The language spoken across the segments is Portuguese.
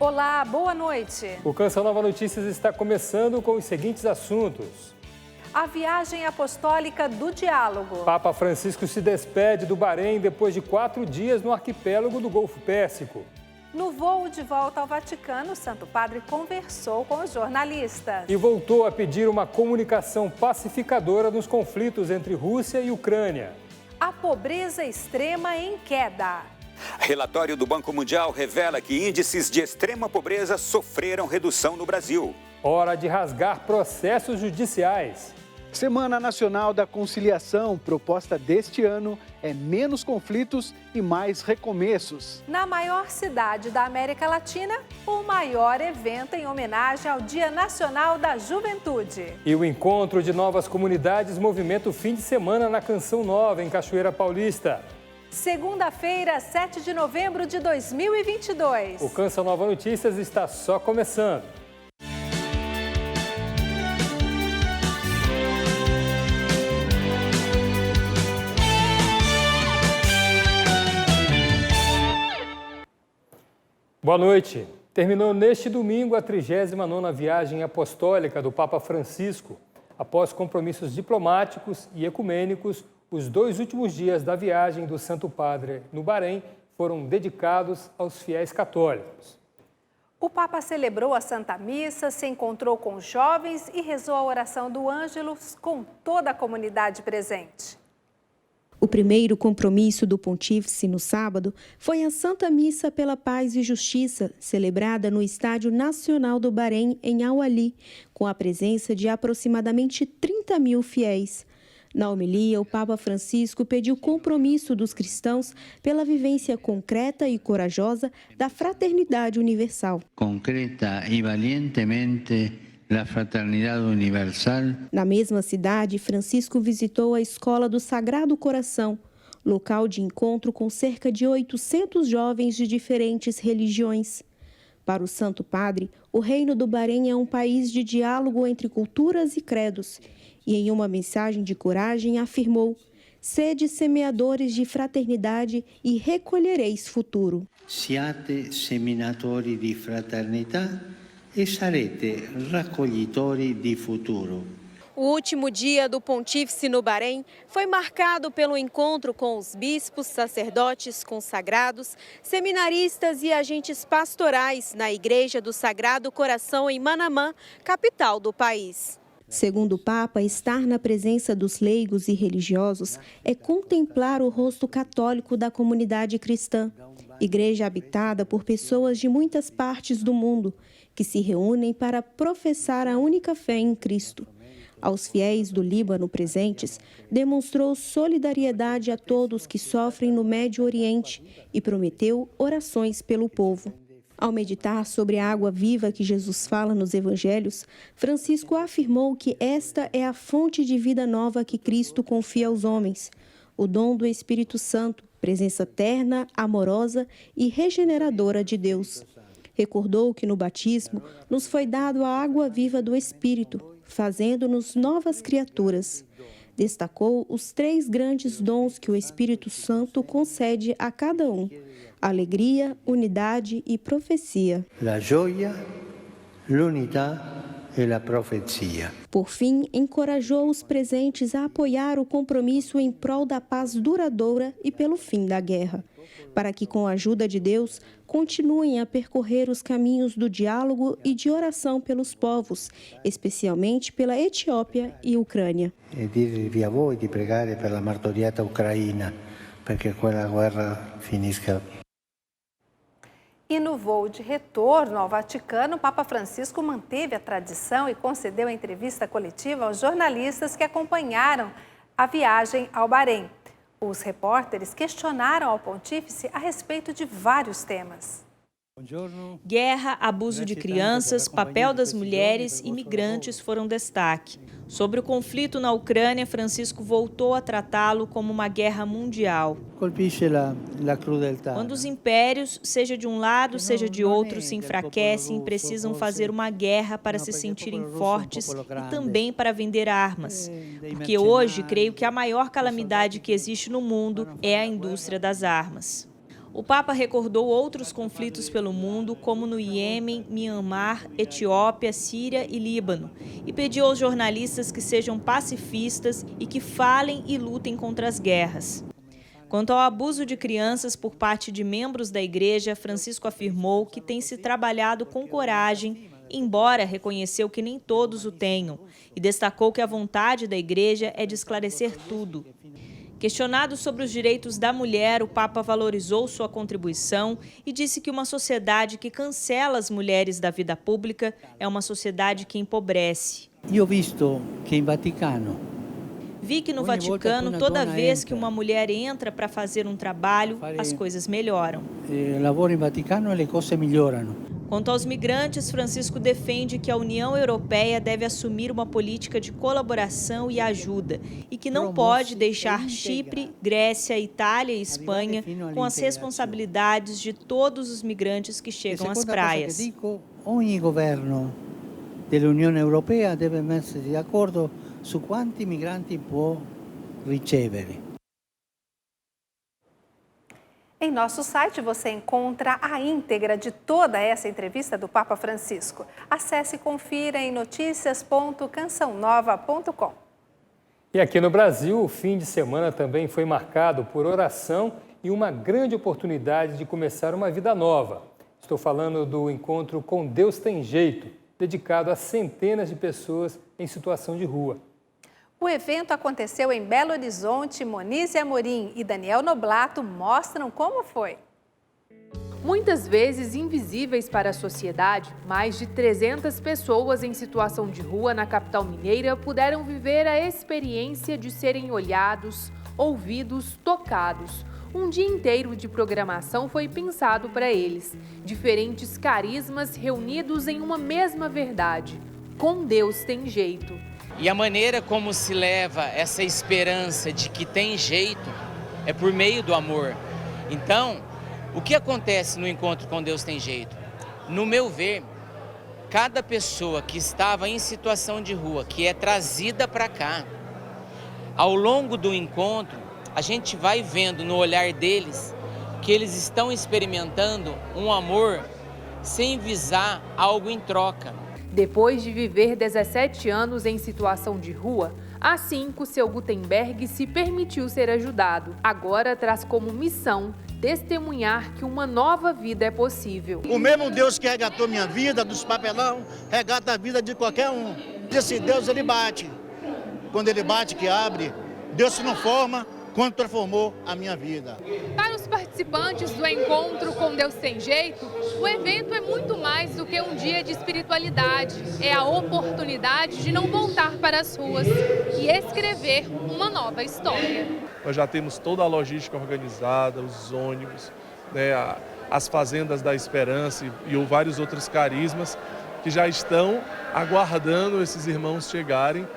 Olá, boa noite. O Canção Nova Notícias está começando com os seguintes assuntos. A viagem apostólica do diálogo. Papa Francisco se despede do Bahrein depois de 4 dias no arquipélago do Golfo Pérsico. No voo de volta ao Vaticano, o Santo Padre conversou com os jornalistas. E voltou a pedir uma comunicação pacificadora nos conflitos entre Rússia e Ucrânia. A pobreza extrema em queda. Relatório do Banco Mundial revela que índices de extrema pobreza sofreram redução no Brasil. Hora de rasgar processos judiciais. Semana Nacional da Conciliação, proposta deste ano é menos conflitos e mais recomeços. Na maior cidade da América Latina, o maior evento em homenagem ao Dia Nacional da Juventude. E o encontro de novas comunidades movimenta o fim de semana na Canção Nova, em Cachoeira Paulista. Segunda-feira, 7 de novembro de 2022. O Canção Nova Notícias está só começando. Boa noite. Terminou neste domingo a 39ª viagem apostólica do Papa Francisco. Após compromissos diplomáticos e ecumênicos, os 2 últimos dias da viagem do Santo Padre no Bahrein foram dedicados aos fiéis católicos. O Papa celebrou a Santa Missa, se encontrou com jovens e rezou a oração do Ângelus com toda a comunidade presente. O primeiro compromisso do Pontífice no sábado foi a Santa Missa pela Paz e Justiça, celebrada no Estádio Nacional do Bahrein, em Al-Ali, com a presença de aproximadamente 30 mil fiéis. Na homilia, o Papa Francisco pediu compromisso dos cristãos pela vivência concreta e corajosa da fraternidade universal. Concreta e valientemente la fraternidade universal. Na mesma cidade, Francisco visitou a Escola do Sagrado Coração, local de encontro com cerca de 800 jovens de diferentes religiões. Para o Santo Padre, o Reino do Bahrein é um país de diálogo entre culturas e credos. E em uma mensagem de coragem afirmou: sede semeadores de fraternidade e recolhereis futuro. Siate seminatori di fraternità e sarete raccoglitori di futuro. O último dia do Pontífice no Bahrein foi marcado pelo encontro com os bispos, sacerdotes consagrados, seminaristas e agentes pastorais na Igreja do Sagrado Coração em Manamá, capital do país. Segundo o Papa, estar na presença dos leigos e religiosos é contemplar o rosto católico da comunidade cristã, igreja habitada por pessoas de muitas partes do mundo, que se reúnem para professar a única fé em Cristo. Aos fiéis do Líbano presentes, demonstrou solidariedade a todos que sofrem no Médio Oriente e prometeu orações pelo povo. Ao meditar sobre a água viva que Jesus fala nos evangelhos, Francisco afirmou que esta é a fonte de vida nova que Cristo confia aos homens, o dom do Espírito Santo, presença terna, amorosa e regeneradora de Deus. Recordou que no batismo nos foi dado a água viva do Espírito, fazendo-nos novas criaturas. Destacou os 3 grandes dons que o Espírito Santo concede a cada um: alegria, unidade e profecia. La gioia, l'unità e la profecia. Por fim, encorajou os presentes a apoiar o compromisso em prol da paz duradoura e pelo fim da guerra, para que, com a ajuda de Deus, continuem a percorrer os caminhos do diálogo e de oração pelos povos, especialmente pela Etiópia e Ucrânia. E dirvi a voi di pregare per la martoriata Ucraina, perché quella guerra finisca. E no voo de retorno ao Vaticano, o Papa Francisco manteve a tradição e concedeu a entrevista coletiva aos jornalistas que acompanharam a viagem ao Bahrein. Os repórteres questionaram ao pontífice a respeito de vários temas. Guerra, abuso de crianças, papel das mulheres e migrantes foram destaque. Sobre o conflito na Ucrânia, Francisco voltou a tratá-lo como uma guerra mundial. Quando os impérios, seja de um lado, seja de outro, se enfraquecem, precisam fazer uma guerra para se sentirem fortes e também para vender armas. Porque hoje, creio que a maior calamidade que existe no mundo é a indústria das armas. O Papa recordou outros conflitos pelo mundo, como no Iêmen, Mianmar, Etiópia, Síria e Líbano, e pediu aos jornalistas que sejam pacifistas e que falem e lutem contra as guerras. Quanto ao abuso de crianças por parte de membros da igreja, Francisco afirmou que tem se trabalhado com coragem, embora reconheceu que nem todos o tenham, e destacou que a vontade da igreja é de esclarecer tudo. Questionado sobre os direitos da mulher, o Papa valorizou sua contribuição e disse que uma sociedade que cancela as mulheres da vida pública é uma sociedade que empobrece. Eu visto que em Vaticano Vi que no Vaticano, toda vez que uma mulher entra para fazer um trabalho, as coisas melhoram. lavoro in Vaticano e le cose migliorano. Quanto aos migrantes, Francisco defende que a União Europeia deve assumir uma política de colaboração e ajuda e que não pode deixar Chipre, Grécia, Itália e Espanha com as responsabilidades de todos os migrantes que chegam às praias. Ogni governo dell'Unione Europea deve mettersi d'accordo su quanti migranti può ricevere. Em nosso site você encontra a íntegra de toda essa entrevista do Papa Francisco. Acesse e confira em noticias.cançãonova.com. E aqui no Brasil, o fim de semana também foi marcado por oração e uma grande oportunidade de começar uma vida nova. Estou falando do encontro Com Deus Tem Jeito, dedicado a centenas de pessoas em situação de rua. O evento aconteceu em Belo Horizonte. Monize Amorim e Daniel Noblato mostram como foi. Muitas vezes invisíveis para a sociedade, mais de 300 pessoas em situação de rua na capital mineira puderam viver a experiência de serem olhados, ouvidos, tocados. Um dia inteiro de programação foi pensado para eles. Diferentes carismas reunidos em uma mesma verdade. Com Deus tem jeito. E a maneira como se leva essa esperança de que tem jeito é por meio do amor. Então, o que acontece no encontro Com Deus Tem Jeito? No meu ver, cada pessoa que estava em situação de rua, que é trazida para cá, ao longo do encontro, a gente vai vendo no olhar deles que eles estão experimentando um amor sem visar algo em troca. Depois de viver 17 anos em situação de rua, há 5, seu Gutenberg se permitiu ser ajudado. Agora traz como missão testemunhar que uma nova vida é possível. O mesmo Deus que resgatou minha vida dos papelão, resgata a vida de qualquer um. Esse Deus, ele bate. Quando ele bate, que abre. Deus se não forma, quando transformou a minha vida. Para os participantes do encontro Com Deus Tem Jeito, o evento é muito mais do que um dia de espiritualidade. É a oportunidade de não voltar para as ruas e escrever uma nova história. Nós já temos toda a logística organizada, os ônibus, né, as fazendas da esperança e vários outros carismas que já estão aguardando esses irmãos chegarem.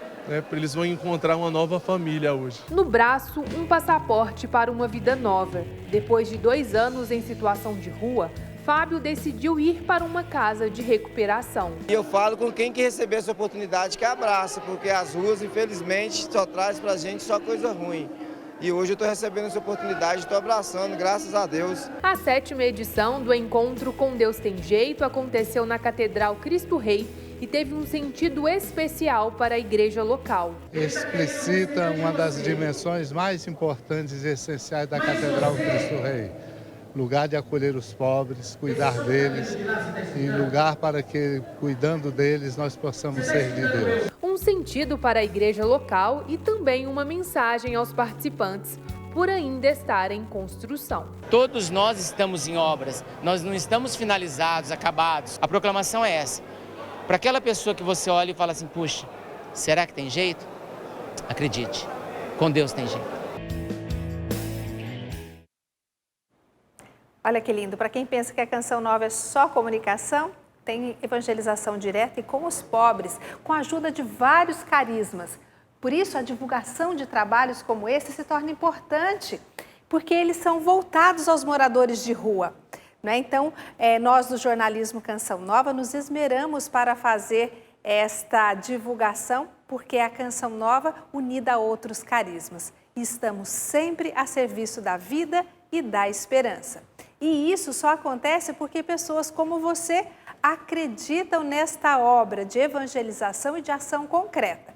Eles vão encontrar uma nova família hoje. No braço, um passaporte para uma vida nova. Depois de 2 anos em situação de rua, Fábio decidiu ir para uma casa de recuperação. Eu falo com quem que receber essa oportunidade que abraça, porque as ruas, infelizmente, só traz pra gente só coisa ruim. E hoje eu estou recebendo essa oportunidade, estou abraçando, graças a Deus. A 7ª edição do Encontro Com Deus Tem Jeito aconteceu na Catedral Cristo Rei e teve um sentido especial para a igreja local. Explicita uma das dimensões mais importantes e essenciais da Catedral Cristo Rei. Lugar de acolher os pobres, cuidar deles e lugar para que, cuidando deles, nós possamos servir Deus. Um sentido para a igreja local e também uma mensagem aos participantes, por ainda estar em construção. Todos nós estamos em obras, nós não estamos finalizados, acabados. A proclamação é essa. Para aquela pessoa que você olha e fala assim, puxa, será que tem jeito? Acredite, com Deus tem jeito. Olha que lindo, para quem pensa que a Canção Nova é só comunicação, tem evangelização direta e com os pobres, com a ajuda de vários carismas. Por isso, a divulgação de trabalhos como esse se torna importante, porque eles são voltados aos moradores de rua. Então, nós do jornalismo Canção Nova nos esmeramos para fazer esta divulgação, porque é a Canção Nova unida a outros carismas. E estamos sempre a serviço da vida e da esperança. E isso só acontece porque pessoas como você acreditam nesta obra de evangelização e de ação concreta.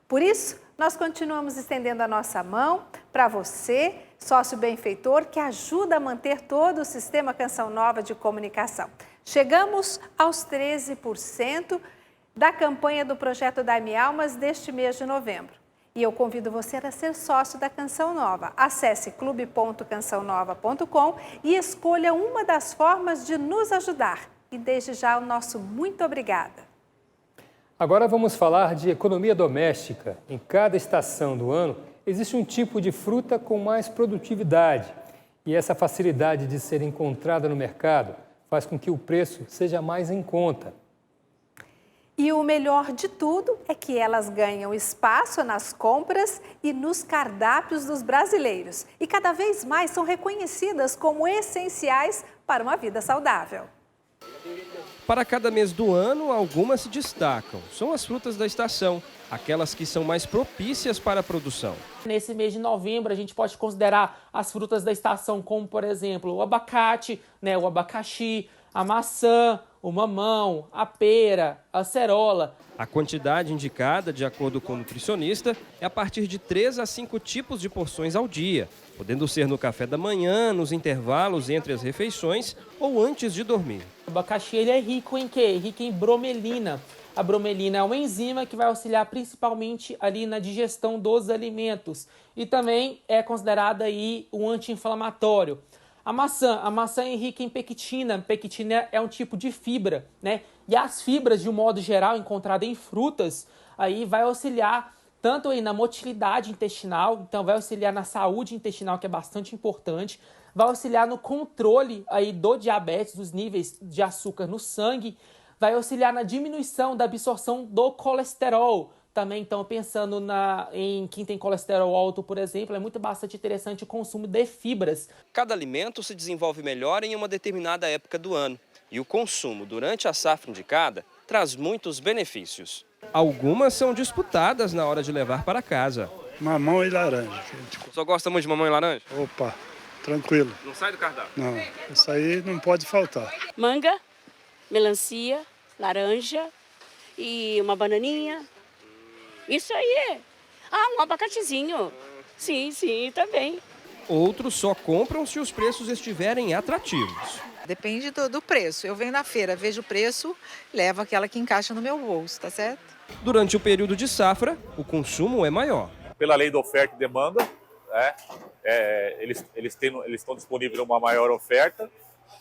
Por isso, nós continuamos estendendo a nossa mão para você, sócio benfeitor, que ajuda a manter todo o sistema Canção Nova de comunicação. Chegamos aos 13% da campanha do Projeto Dai-me Almas deste mês de novembro. E eu convido você a ser sócio da Canção Nova. Acesse clube.cançãonova.com e escolha uma das formas de nos ajudar. E desde já o nosso muito obrigada. Agora vamos falar de economia doméstica. Em cada estação do ano, existe um tipo de fruta com mais produtividade. E essa facilidade de ser encontrada no mercado faz com que o preço seja mais em conta. E o melhor de tudo é que elas ganham espaço nas compras e nos cardápios dos brasileiros. E cada vez mais são reconhecidas como essenciais para uma vida saudável. Para cada mês do ano, algumas se destacam. São as frutas da estação, aquelas que são mais propícias para a produção. Nesse mês de novembro, a gente pode considerar as frutas da estação como, por exemplo, o abacate, o abacaxi, a maçã, o mamão, a pera, a acerola. A quantidade indicada, de acordo com o nutricionista, é a partir de 3 a 5 tipos de porções ao dia, podendo ser no café da manhã, nos intervalos entre as refeições ou antes de dormir. O abacaxi ele é rico em quê? Rico em bromelina. A bromelina é uma enzima que vai auxiliar principalmente ali na digestão dos alimentos e também é considerada aí um anti-inflamatório. A maçã é rica em pectina. Pectina é um tipo de fibra, E as fibras, de um modo geral, encontradas em frutas, aí vai auxiliar tanto aí na motilidade intestinal, então vai auxiliar na saúde intestinal, que é bastante importante, vai auxiliar no controle aí do diabetes, dos níveis de açúcar no sangue, vai auxiliar na diminuição da absorção do colesterol. Também, então, pensando em quem tem colesterol alto, por exemplo, é bastante interessante o consumo de fibras. Cada alimento se desenvolve melhor em uma determinada época do ano. E o consumo durante a safra indicada traz muitos benefícios. Algumas são disputadas na hora de levar para casa. Mamão e laranja. Só gosta muito de mamão e laranja? Opa, tranquilo. Não sai do cardápio? Não, isso aí não pode faltar. Manga, melancia, laranja e uma bananinha. Isso aí. Um abacatezinho. Sim, também. Outros só compram se os preços estiverem atrativos. Depende do preço. Eu venho na feira, vejo o preço, levo aquela que encaixa no meu bolso, tá certo? Durante o período de safra, o consumo é maior. Pela lei da oferta e demanda, eles estão disponíveis uma maior oferta.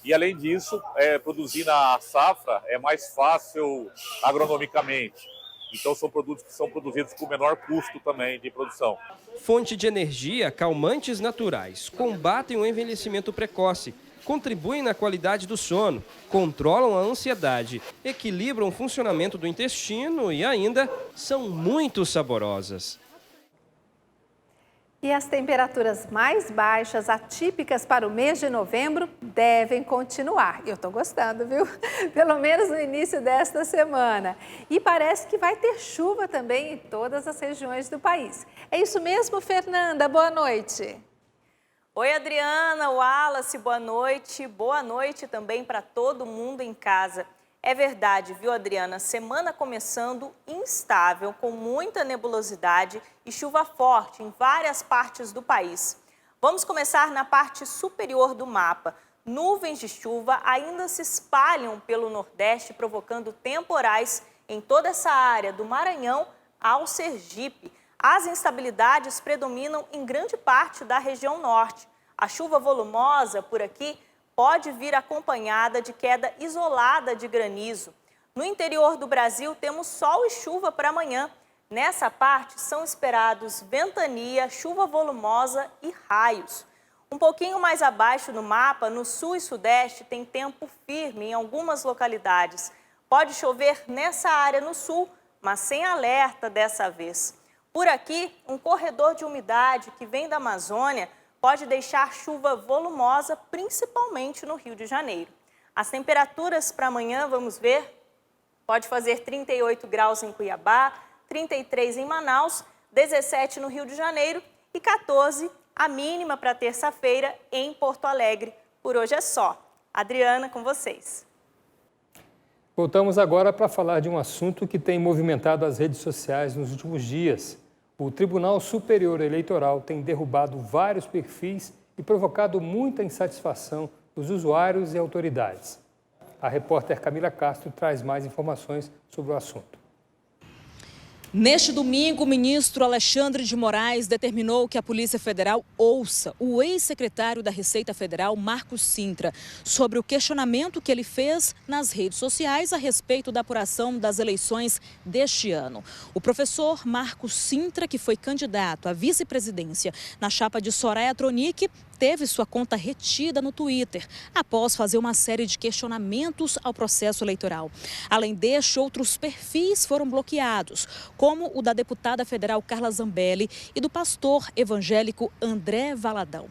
E, além disso, produzir na safra é mais fácil agronomicamente. Então, são produtos que são produzidos com menor custo também de produção. Fonte de energia, calmantes naturais, combatem o envelhecimento precoce, contribuem na qualidade do sono, controlam a ansiedade, equilibram o funcionamento do intestino e ainda são muito saborosas. E as temperaturas mais baixas, atípicas para o mês de novembro, devem continuar. Eu estou gostando, viu? Pelo menos no início desta semana. E parece que vai ter chuva também em todas as regiões do país. É isso mesmo, Fernanda? Boa noite. Oi, Adriana, Wallace, boa noite. Boa noite também para todo mundo em casa. É verdade, viu, Adriana? Semana começando instável, com muita nebulosidade e chuva forte em várias partes do país. Vamos começar na parte superior do mapa. Nuvens de chuva ainda se espalham pelo Nordeste, provocando temporais em toda essa área, do Maranhão ao Sergipe. As instabilidades predominam em grande parte da região norte. A chuva volumosa por aqui pode vir acompanhada de queda isolada de granizo. No interior do Brasil, temos sol e chuva para amanhã. Nessa parte, são esperados ventania, chuva volumosa e raios. Um pouquinho mais abaixo no mapa, no sul e sudeste, tem tempo firme em algumas localidades. Pode chover nessa área no sul, mas sem alerta dessa vez. Por aqui, um corredor de umidade que vem da Amazônia pode deixar chuva volumosa, principalmente no Rio de Janeiro. As temperaturas para amanhã, vamos ver, pode fazer 38 graus em Cuiabá, 33 em Manaus, 17 no Rio de Janeiro e 14 a mínima para terça-feira em Porto Alegre. Por hoje é só. Adriana, com vocês. Voltamos agora para falar de um assunto que tem movimentado as redes sociais nos últimos dias. O Tribunal Superior Eleitoral tem derrubado vários perfis e provocado muita insatisfação dos usuários e autoridades. A repórter Camila Castro traz mais informações sobre o assunto. Neste domingo, o ministro Alexandre de Moraes determinou que a Polícia Federal ouça o ex-secretário da Receita Federal, Marcos Cintra, sobre o questionamento que ele fez nas redes sociais a respeito da apuração das eleições deste ano. O professor Marcos Cintra, que foi candidato à vice-presidência na chapa de Soraya Tronic, teve sua conta retida no Twitter, após fazer uma série de questionamentos ao processo eleitoral. Além deste, outros perfis foram bloqueados, como o da deputada federal Carla Zambelli e do pastor evangélico André Valadão.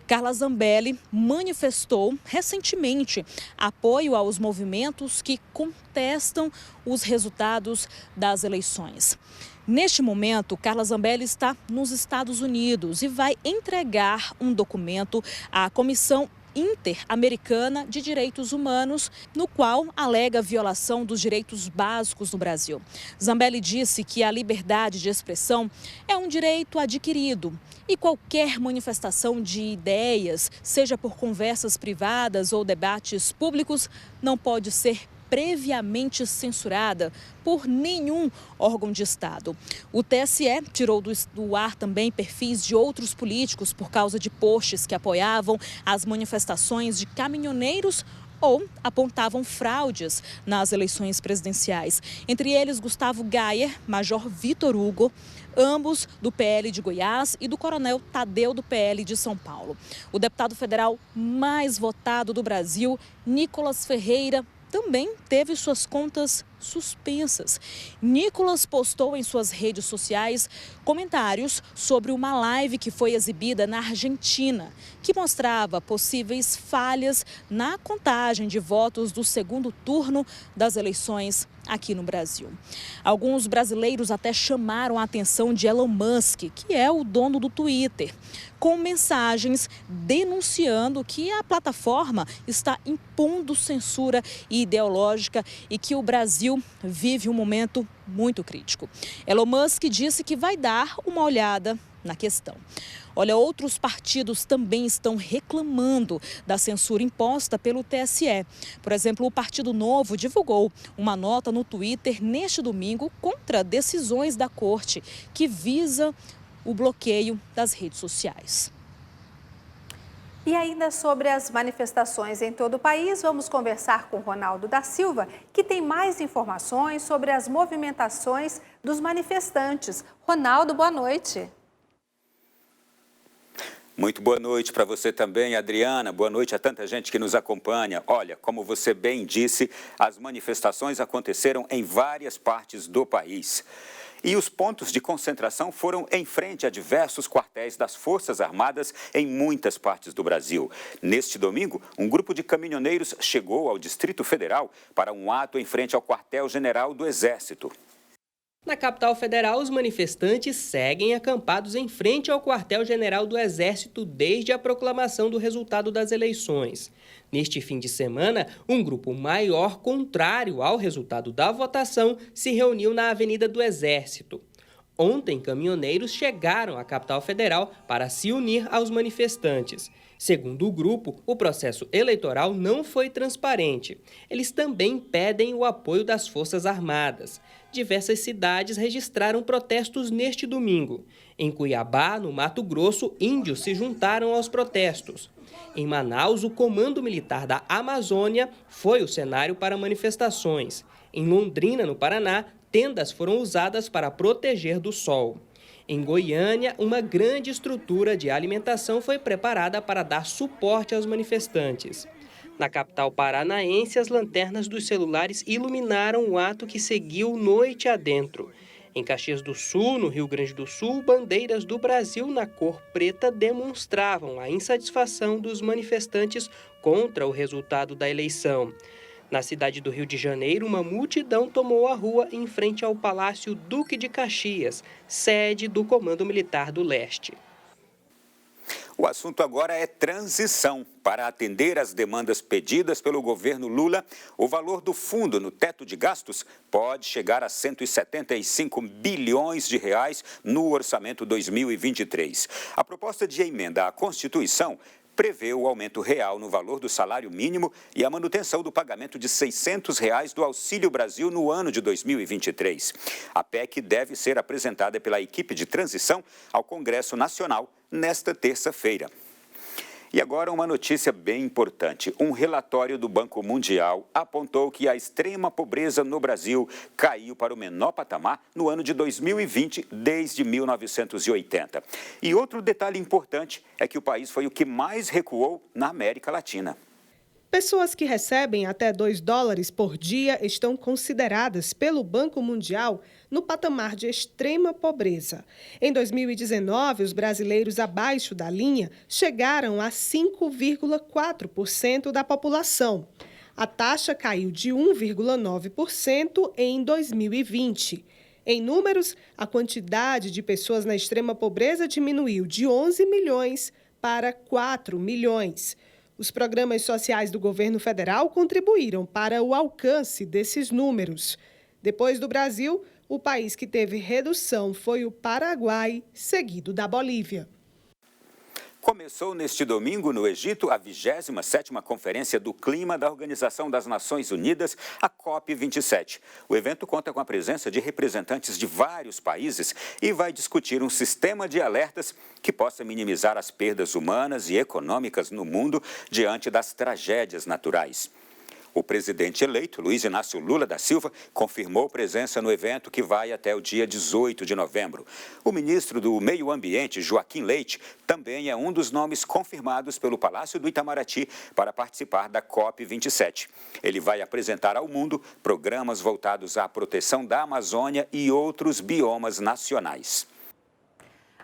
Carla Zambelli manifestou recentemente apoio aos movimentos que contestam os resultados das eleições. Neste momento, Carla Zambelli está nos Estados Unidos e vai entregar um documento à Comissão Interamericana de Direitos Humanos, no qual alega violação dos direitos básicos no Brasil. Zambelli disse que a liberdade de expressão é um direito adquirido e qualquer manifestação de ideias, seja por conversas privadas ou debates públicos, não pode ser previamente censurada por nenhum órgão de Estado. O TSE tirou do ar também perfis de outros políticos por causa de posts que apoiavam as manifestações de caminhoneiros ou apontavam fraudes nas eleições presidenciais. Entre eles, Gustavo Gayer, Major Vitor Hugo, ambos do PL de Goiás, e do Coronel Tadeu, do PL de São Paulo. O deputado federal mais votado do Brasil, Nicolas Ferreira, também teve suas contas suspensas. Nicolas postou em suas redes sociais comentários sobre uma live que foi exibida na Argentina, que mostrava possíveis falhas na contagem de votos do segundo turno das eleições aqui no Brasil. Alguns brasileiros até chamaram a atenção de Elon Musk, que é o dono do Twitter, com mensagens denunciando que a plataforma está impondo censura ideológica e que o Brasil vive um momento muito crítico. Elon Musk disse que vai dar uma olhada na questão. Olha, outros partidos também estão reclamando da censura imposta pelo TSE. Por exemplo, o Partido Novo divulgou uma nota no Twitter neste domingo contra decisões da Corte que visa o bloqueio das redes sociais. E ainda sobre as manifestações em todo o país, vamos conversar com Ronaldo da Silva, que tem mais informações sobre as movimentações dos manifestantes. Ronaldo, boa noite. Muito boa noite para você também, Adriana. Boa noite a tanta gente que nos acompanha. Olha, como você bem disse, as manifestações aconteceram em várias partes do país. E os pontos de concentração foram em frente a diversos quartéis das Forças Armadas em muitas partes do Brasil. Neste domingo, um grupo de caminhoneiros chegou ao Distrito Federal para um ato em frente ao Quartel-General do Exército. Na capital federal, os manifestantes seguem acampados em frente ao Quartel-General do Exército desde a proclamação do resultado das eleições. Neste fim de semana, um grupo maior, contrário ao resultado da votação, se reuniu na Avenida do Exército. Ontem, caminhoneiros chegaram à capital federal para se unir aos manifestantes. Segundo o grupo, o processo eleitoral não foi transparente. Eles também pedem o apoio das Forças Armadas. Diversas cidades registraram protestos neste domingo. Em Cuiabá, no Mato Grosso, índios se juntaram aos protestos. Em Manaus, o Comando Militar da Amazônia foi o cenário para manifestações. Em Londrina, no Paraná, tendas foram usadas para proteger do sol. Em Goiânia, uma grande estrutura de alimentação foi preparada para dar suporte aos manifestantes. Na capital paranaense, as lanternas dos celulares iluminaram o ato que seguiu noite adentro. Em Caxias do Sul, no Rio Grande do Sul, bandeiras do Brasil na cor preta demonstravam a insatisfação dos manifestantes contra o resultado da eleição. Na cidade do Rio de Janeiro, uma multidão tomou a rua em frente ao Palácio Duque de Caxias, sede do Comando Militar do Leste. O assunto agora é transição. Para atender às demandas pedidas pelo governo Lula, o valor do fundo no teto de gastos pode chegar a 175 bilhões de reais no orçamento 2023. A proposta de emenda à Constituição prevê o aumento real no valor do salário mínimo e a manutenção do pagamento de R$ 600 do Auxílio Brasil no ano de 2023. A PEC deve ser apresentada pela equipe de transição ao Congresso Nacional nesta terça-feira. E agora uma notícia bem importante. Um relatório do Banco Mundial apontou que a extrema pobreza no Brasil caiu para o menor patamar no ano de 2020, desde 1980. E outro detalhe importante é que o país foi o que mais recuou na América Latina. Pessoas que recebem até $2 por dia estão consideradas pelo Banco Mundial no patamar de extrema pobreza. Em 2019, os brasileiros abaixo da linha chegaram a 5,4% da população. A taxa caiu de 1,9% em 2020. Em números, a quantidade de pessoas na extrema pobreza diminuiu de 11 milhões para 4 milhões. Os programas sociais do governo federal contribuíram para o alcance desses números. Depois do Brasil, o país que teve redução foi o Paraguai, seguido da Bolívia. Começou neste domingo, no Egito, a 27ª Conferência do Clima da Organização das Nações Unidas, a COP27. O evento conta com a presença de representantes de vários países e vai discutir um sistema de alertas que possa minimizar as perdas humanas e econômicas no mundo diante das tragédias naturais. O presidente eleito, Luiz Inácio Lula da Silva, confirmou presença no evento que vai até o dia 18 de novembro. O ministro do Meio Ambiente, Joaquim Leite, também é um dos nomes confirmados pelo Palácio do Itamaraty para participar da COP27. Ele vai apresentar ao mundo programas voltados à proteção da Amazônia e outros biomas nacionais.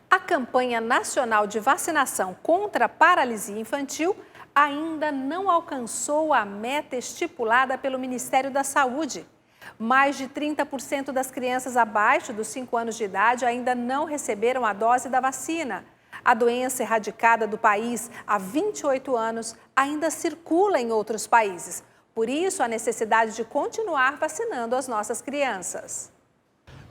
A campanha nacional de vacinação contra a paralisia infantil ainda não alcançou a meta estipulada pelo Ministério da Saúde. Mais de 30% das crianças abaixo dos 5 anos de idade ainda não receberam a dose da vacina. A doença erradicada do país há 28 anos ainda circula em outros países. Por isso, a necessidade de continuar vacinando as nossas crianças.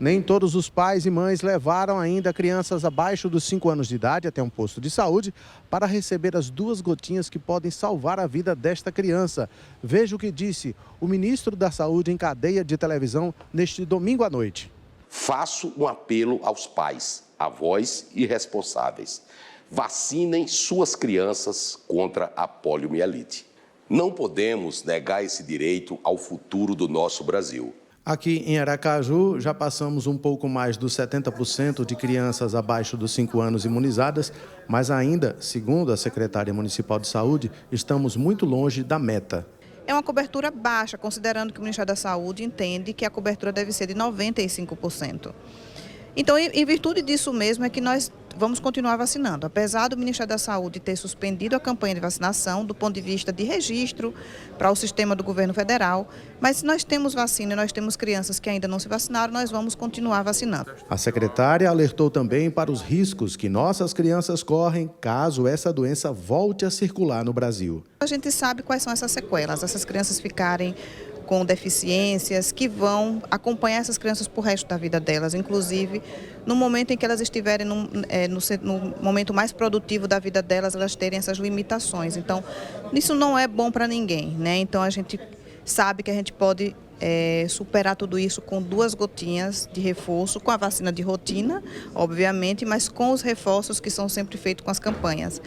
Nem todos os pais e mães levaram ainda crianças abaixo dos 5 anos de idade até um posto de saúde para receber as 2 gotinhas que podem salvar a vida desta criança. Veja o que disse o ministro da Saúde em cadeia de televisão neste domingo à noite. Faço um apelo aos pais, avós e responsáveis. Vacinem suas crianças contra a poliomielite. Não podemos negar esse direito ao futuro do nosso Brasil. Aqui em Aracaju, já passamos um pouco mais dos 70% de crianças abaixo dos 5 anos imunizadas, mas ainda, segundo a secretária municipal de saúde, estamos muito longe da meta. É uma cobertura baixa, considerando que o Ministério da Saúde entende que a cobertura deve ser de 95%. Então, em virtude disso mesmo, é que nós vamos continuar vacinando. Apesar do Ministério da Saúde ter suspendido a campanha de vacinação do ponto de vista de registro para o sistema do governo federal, mas se nós temos vacina e nós temos crianças que ainda não se vacinaram, nós vamos continuar vacinando. A secretária alertou também para os riscos que nossas crianças correm caso essa doença volte a circular no Brasil. A gente sabe quais são essas sequelas, essas crianças ficarem com deficiências que vão acompanhar essas crianças para o resto da vida delas, inclusive no momento em que elas estiverem no momento mais produtivo da vida delas, elas terem essas limitações. Então, isso não é bom para ninguém, né? Então, a gente sabe que a gente pode superar tudo isso com 2 gotinhas de reforço, com a vacina de rotina, obviamente, mas com os reforços que são sempre feitos com as campanhas.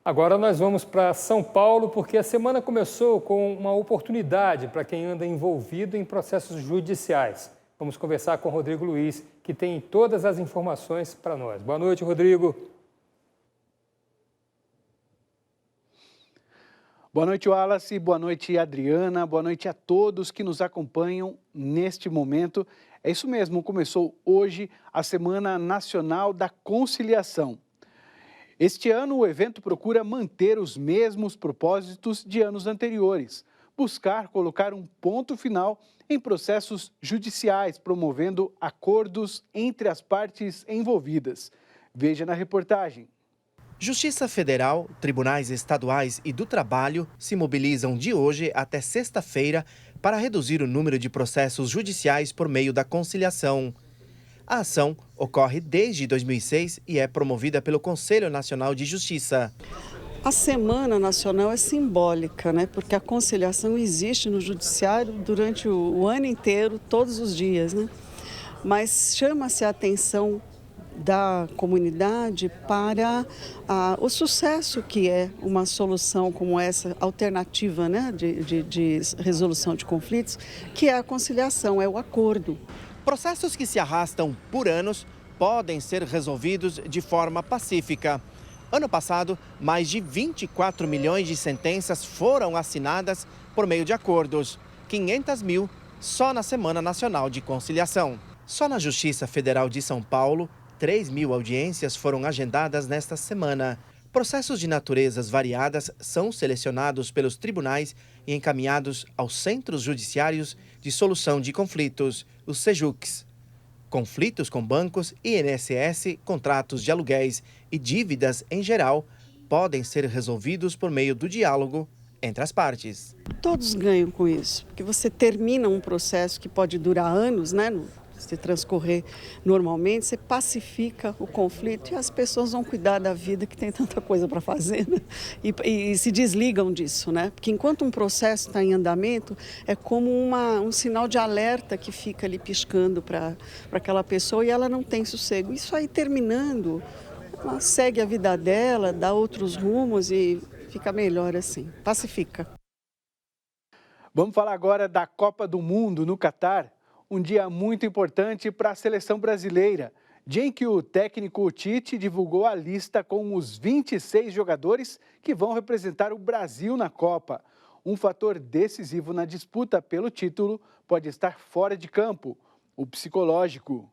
Agora nós vamos para São Paulo, porque a semana começou com uma oportunidade para quem anda envolvido em processos judiciais. Vamos conversar com o Rodrigo Luiz, que tem todas as informações para nós. Boa noite, Rodrigo. Boa noite, Wallace. Boa noite, Adriana. Boa noite a todos que nos acompanham neste momento. É isso mesmo, começou hoje a Semana Nacional da Conciliação. Este ano, o evento procura manter os mesmos propósitos de anos anteriores, buscar colocar um ponto final em processos judiciais, promovendo acordos entre as partes envolvidas. Veja na reportagem. Justiça Federal, tribunais estaduais e do trabalho se mobilizam de hoje até sexta-feira para reduzir o número de processos judiciais por meio da conciliação. A ação ocorre desde 2006 e é promovida pelo Conselho Nacional de Justiça. A Semana Nacional é simbólica, né? Porque a conciliação existe no judiciário durante o ano inteiro, todos os dias, né? Mas chama-se a atenção da comunidade para o sucesso que é uma solução como essa, alternativa, né, de resolução de conflitos, que é a conciliação, é o acordo. Processos que se arrastam por anos podem ser resolvidos de forma pacífica. Ano passado, mais de 24 milhões de sentenças foram assinadas por meio de acordos, 500 mil só na Semana Nacional de Conciliação. Só na Justiça Federal de São Paulo, 3.000 audiências foram agendadas nesta semana. Processos de naturezas variadas são selecionados pelos tribunais e encaminhados aos Centros Judiciários de Solução de Conflitos, os CEJUCs. Conflitos com bancos, INSS, contratos de aluguéis e dívidas em geral podem ser resolvidos por meio do diálogo entre as partes. Todos ganham com isso, porque você termina um processo que pode durar anos, né? Se transcorrer normalmente, você pacifica o conflito e as pessoas vão cuidar da vida, que tem tanta coisa para fazer, né? E se desligam disso, né? Porque enquanto um processo está em andamento, é como um sinal de alerta que fica ali piscando para aquela pessoa e ela não tem sossego. Isso aí terminando, ela segue a vida dela, dá outros rumos e fica melhor assim, pacifica. Vamos falar agora da Copa do Mundo no Catar. Um dia muito importante para a seleção brasileira, dia em que o técnico Tite divulgou a lista com os 26 jogadores que vão representar o Brasil na Copa. Um fator decisivo na disputa pelo título pode estar fora de campo, o psicológico.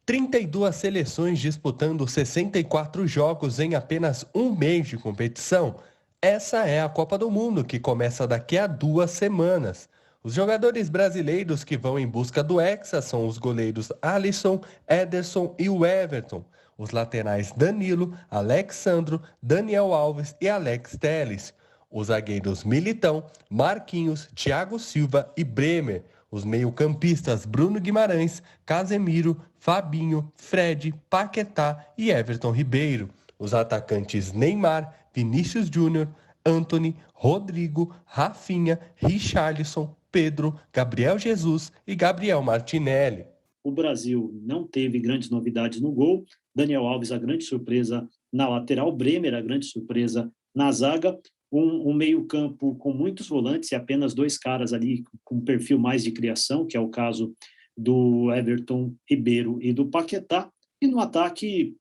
32 seleções disputando 64 jogos em apenas um mês de competição. Essa é a Copa do Mundo, que começa daqui a 2 semanas. Os jogadores brasileiros que vão em busca do Hexa são os goleiros Alisson, Ederson e o Everton. Os laterais Danilo, Alexandro, Daniel Alves e Alex Telles. Os zagueiros Militão, Marquinhos, Thiago Silva e Bremer. Os meio-campistas Bruno Guimarães, Casemiro, Fabinho, Fred, Paquetá e Everton Ribeiro. Os atacantes Neymar, Vinícius Júnior, Antony, Rodrigo, Rafinha, Richarlison, Pedro, Gabriel Jesus e Gabriel Martinelli. O Brasil não teve grandes novidades no gol. Daniel Alves, a grande surpresa na lateral. Bremer, a grande surpresa na zaga. Um meio-campo com muitos volantes e apenas 2 caras ali com um perfil mais de criação, que é o caso do Everton Ribeiro e do Paquetá. E no ataque,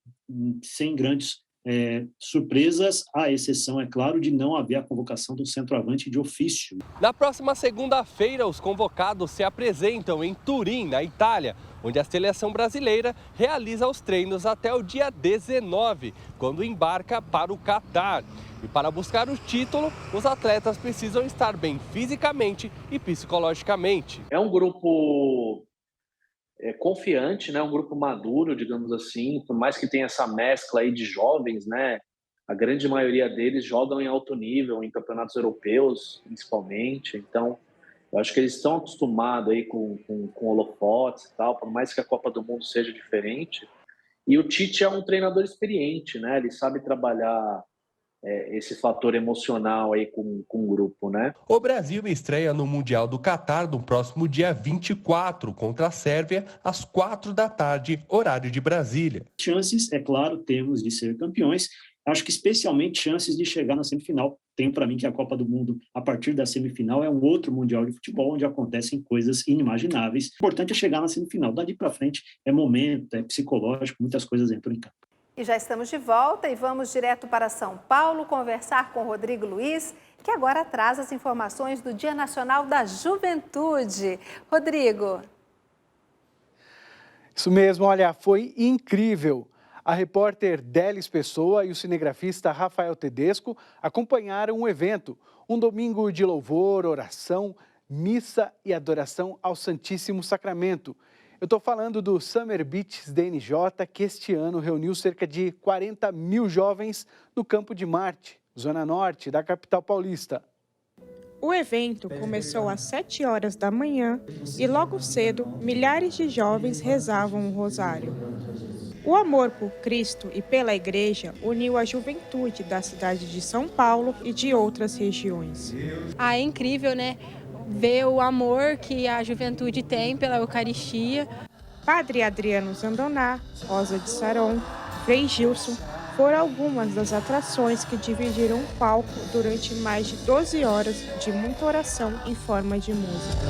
sem grandes surpresas, à exceção, é claro, de não haver a convocação do centroavante de ofício. Na próxima segunda-feira, os convocados se apresentam em Turim, na Itália, onde a seleção brasileira realiza os treinos até o dia 19, quando embarca para o Catar. E para buscar o título, os atletas precisam estar bem fisicamente e psicologicamente. É um grupo confiante, né? Um grupo maduro, digamos assim, por mais que tenha essa mescla aí de jovens, né? A grande maioria deles jogam em alto nível, em campeonatos europeus, principalmente. Então, eu acho que eles estão acostumados aí com holofotes e tal, por mais que a Copa do Mundo seja diferente. E o Tite é um treinador experiente, né? Ele sabe trabalhar esse fator emocional aí com o grupo, né? O Brasil estreia no Mundial do Catar no próximo dia 24, contra a Sérvia, às 4 da tarde, horário de Brasília. Chances, é claro, temos de ser campeões. Acho que especialmente chances de chegar na semifinal. Tenho para mim que a Copa do Mundo, a partir da semifinal, é um outro Mundial de Futebol, onde acontecem coisas inimagináveis. O importante é chegar na semifinal. Dali para frente é momento, é psicológico, muitas coisas entram em campo. E já estamos de volta e vamos direto para São Paulo conversar com Rodrigo Luiz, que agora traz as informações do Dia Nacional da Juventude. Rodrigo. Isso mesmo, olha, foi incrível. A repórter Délis Pessoa e o cinegrafista Rafael Tedesco acompanharam o evento. Um domingo de louvor, oração, missa e adoração ao Santíssimo Sacramento. Eu estou falando do Summer Beats DNJ, que este ano reuniu cerca de 40 mil jovens no Campo de Marte, zona norte da capital paulista. O evento começou às 7 horas da manhã e logo cedo milhares de jovens rezavam o rosário. O amor por Cristo e pela Igreja uniu a juventude da cidade de São Paulo e de outras regiões. É incrível, né? Ver o amor que a juventude tem pela Eucaristia. Padre Adriano Zandoná, Rosa de Saron, Frei Gilson foram algumas das atrações que dividiram o palco durante mais de 12 horas de muita oração em forma de música.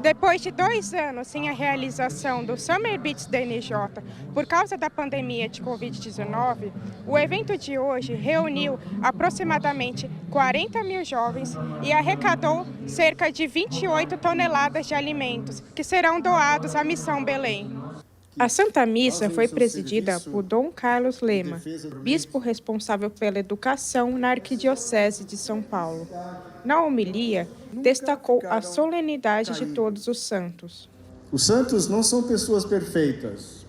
Depois de 2 anos sem a realização do Summer Beats DNJ por causa da pandemia de Covid-19, o evento de hoje reuniu aproximadamente 40 mil jovens e arrecadou cerca de 28 toneladas de alimentos, que serão doados à Missão Belém. A Santa Missa foi presidida por Dom Carlos Lema, bispo responsável pela educação na Arquidiocese de São Paulo. Na homilia, destacou a solenidade de todos os santos. Os santos não são pessoas perfeitas.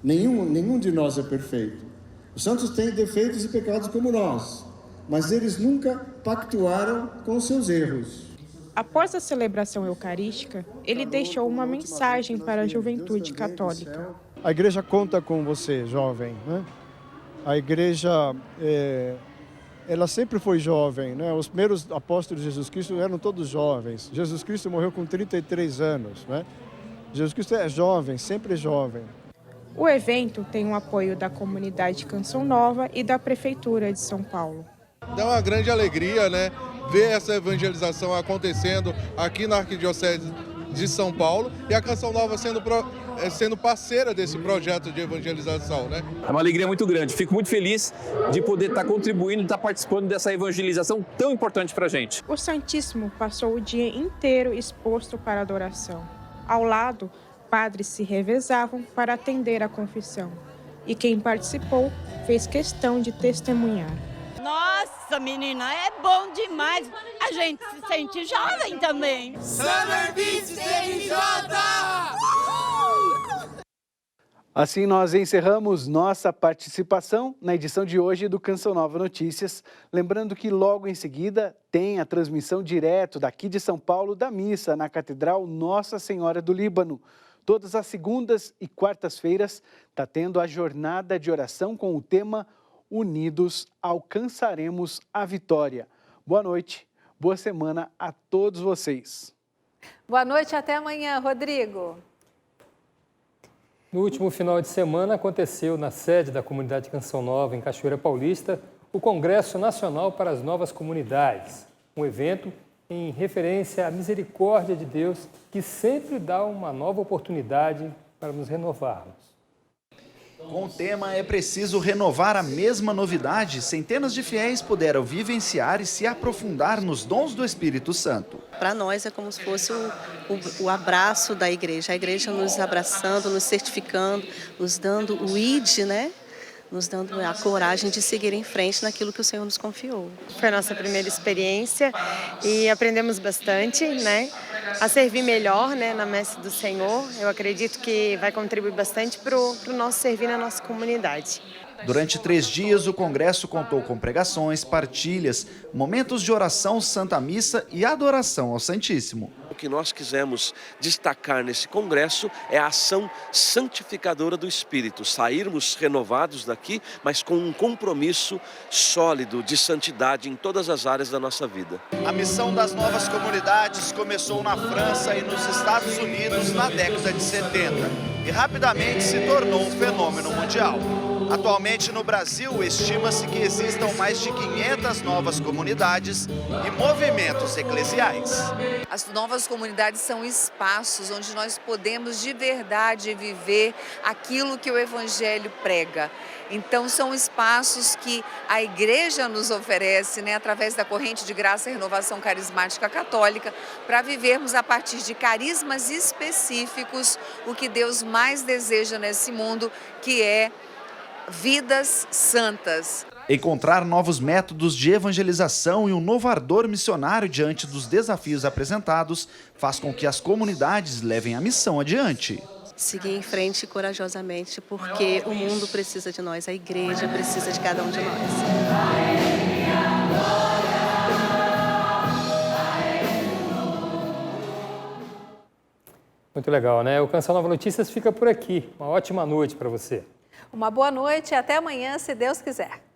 Nenhum de nós é perfeito. Os santos têm defeitos e pecados como nós, mas eles nunca pactuaram com seus erros. Após a celebração eucarística, ele deixou uma mensagem para a juventude católica. A igreja conta com você, jovem, né? A igreja, ela sempre foi jovem, né? Os primeiros apóstolos de Jesus Cristo eram todos jovens. Jesus Cristo morreu com 33 anos, né? Jesus Cristo é jovem, sempre é jovem. O evento tem o apoio da comunidade Canção Nova e da Prefeitura de São Paulo. É uma grande alegria, né? Ver essa evangelização acontecendo aqui na Arquidiocese de São Paulo e a Canção Nova sendo parceira desse projeto de evangelização, né? É uma alegria muito grande. Fico muito feliz de poder estar contribuindo, estar participando dessa evangelização tão importante para a gente. O Santíssimo passou o dia inteiro exposto para adoração. Ao lado, padres se revezavam para atender a confissão. E quem participou fez questão de testemunhar. Nossa, menina, é bom demais. A gente se sente jovem também. Summer Beats DNJ! Assim nós encerramos nossa participação na edição de hoje do Canção Nova Notícias. Lembrando que logo em seguida tem a transmissão direto daqui de São Paulo da missa na Catedral Nossa Senhora do Líbano. Todas as segundas e quartas-feiras está tendo a jornada de oração com o tema Unidos alcançaremos a vitória. Boa noite, boa semana a todos vocês. Boa noite, até amanhã, Rodrigo. No último final de semana aconteceu na sede da Comunidade Canção Nova, em Cachoeira Paulista, o Congresso Nacional para as Novas Comunidades, um evento em referência à misericórdia de Deus que sempre dá uma nova oportunidade para nos renovarmos. Com o tema É Preciso Renovar a Mesma Novidade, centenas de fiéis puderam vivenciar e se aprofundar nos dons do Espírito Santo. Para nós é como se fosse o abraço da igreja, a igreja nos abraçando, nos certificando, nos dando o ID, né? Nos dando a coragem de seguir em frente naquilo que o Senhor nos confiou. Foi a nossa primeira experiência e aprendemos bastante, né? A servir melhor, né, na messe do Senhor. Eu acredito que vai contribuir bastante para o nosso servir na nossa comunidade. Durante 3 dias, o congresso contou com pregações, partilhas, momentos de oração, Santa Missa e adoração ao Santíssimo. O que nós quisemos destacar nesse congresso é a ação santificadora do Espírito, sairmos renovados daqui, mas com um compromisso sólido de santidade em todas as áreas da nossa vida. A missão das novas comunidades começou na França e nos Estados Unidos na década de 70 e rapidamente se tornou um fenômeno mundial. Atualmente no Brasil, estima-se que existam mais de 500 novas comunidades e movimentos eclesiais. As novas comunidades são espaços onde nós podemos de verdade viver aquilo que o Evangelho prega. Então são espaços que a igreja nos oferece, né, através da corrente de graça e renovação carismática católica, para vivermos a partir de carismas específicos o que Deus mais deseja nesse mundo, que é vidas santas. Encontrar novos métodos de evangelização e um novo ardor missionário diante dos desafios apresentados faz com que as comunidades levem a missão adiante. Seguir em frente corajosamente, porque o mundo precisa de nós, a igreja precisa de cada um de nós. Muito legal, né? O Canção Nova Notícias fica por aqui. Uma ótima noite para você. Uma boa noite e até amanhã, se Deus quiser.